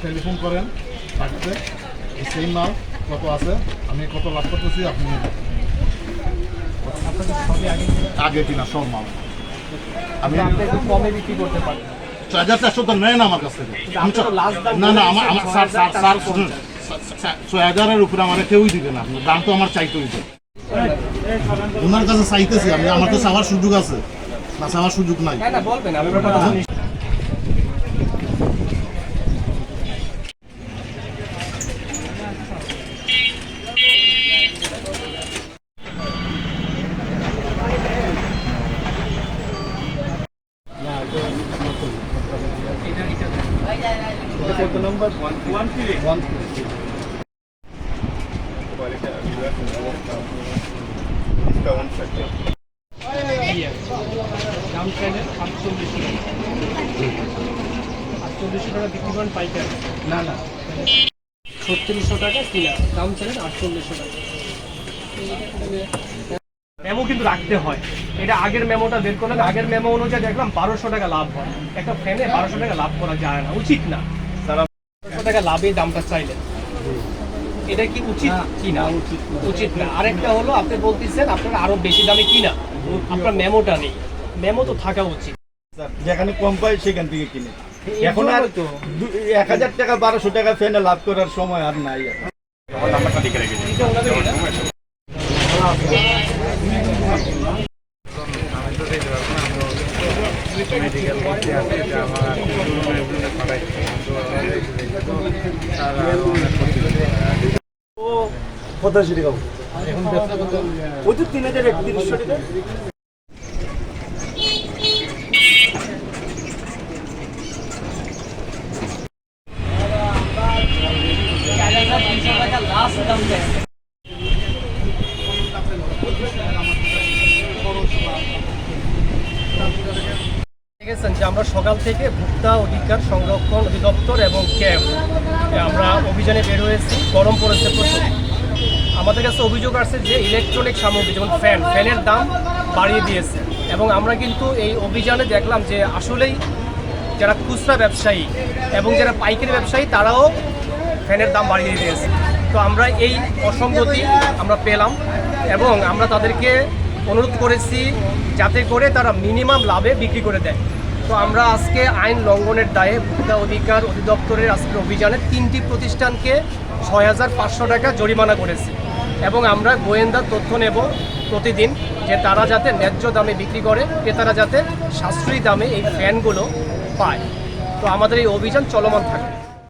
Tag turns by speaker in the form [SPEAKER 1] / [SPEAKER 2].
[SPEAKER 1] Telephone করেন থাকতে সেই মাল কত আছে, আমি কত লাভ করতেছি আপনি আগে কিনা সব মাল আমি
[SPEAKER 2] কমে বিক্রি করতে পারি।
[SPEAKER 1] 6400 তো নেয় না আমার কাছ থেকে। না না আমার স্যার 6000-এর উপরে আমার কেউই দিবে না, দাম তো আমার চাইতেই হবে। ওনার কাছে চাইতেছি আমি, আমার তো চাওয়ার সুযোগ আছে না, চাওয়ার সুযোগ নাই।
[SPEAKER 2] বলবেন কত নম্বর 1 দাম চাইলেন 48 টাকা বিক্রি করেন পাইকারি। না 3600 টাকা কিনা, দাম চাইলেন 4800 টাকা। মেমো কিন্তু রাখতে হয়, এটা আগের মেমোটা বের করলেন, আগের মেমো অনুযায়ী দেখলাম 1200 টাকা লাভ হয়। একটা ফ্যানে 1200 টাকা লাভ করা যায় না, উচিত না। 1200 টাকা লাভে দামটা চাইলেন, এটা কি উচিত কিনা? উচিত না। আরেকটা হলো আপনি বলতেছেন আপনার আরো বেশি দামে কিনা, আপনার মেমোটা নেই, মেমো তো থাকা উচিত।
[SPEAKER 3] যেখানে কম পাই সেখান থেকে কিনে, এখন আর 1000 টাকা 1200 টাকা ফ্যানে লাভ করার সময় আর নাই।
[SPEAKER 2] এখন ব্যবসা করতে ওই তো 3100 টাকা। দেখেছেন যে আমরা সকাল থেকে ভোক্তা অধিকার সংরক্ষণ অধিদপ্তর এবং ক্যাম্প আমরা অভিযানে বের হয়েছি। গরম পড়েছে প্রচুর। আমাদের কাছে অভিযোগ আসছে যে ইলেকট্রনিক সামগ্রী যেমন ফ্যানের দাম বাড়িয়ে দিয়েছে, এবং আমরা কিন্তু এই অভিযানে দেখলাম যে আসলেই যারা খুচরা ব্যবসায়ী এবং যারা পাইকারি ব্যবসায়ী তারাও ফ্যানের দাম বাড়িয়ে দিয়েছে। তো আমরা এই অসঙ্গতি আমরা পেলাম এবং আমরা তাদেরকে অনুরোধ করেছি যাতে করে তারা মিনিমাম লাভে বিক্রি করে দেয়। তো আমরা আজকে আইন লঙ্ঘনের দায়ে ভোক্তা অধিকার অধিদপ্তরের আজকের অভিযানে 3টি প্রতিষ্ঠানকে 6500 টাকা জরিমানা করেছি, এবং আমরা গোয়েন্দা তথ্য নেব প্রতিদিন যে তারা যাতে ন্যায্য দামে বিক্রি করে, ক্রেতারা যাতে সাশ্রয়ী দামে এই ফ্যানগুলো পায়। তো আমাদের এই অভিযান চলমান থাকবে।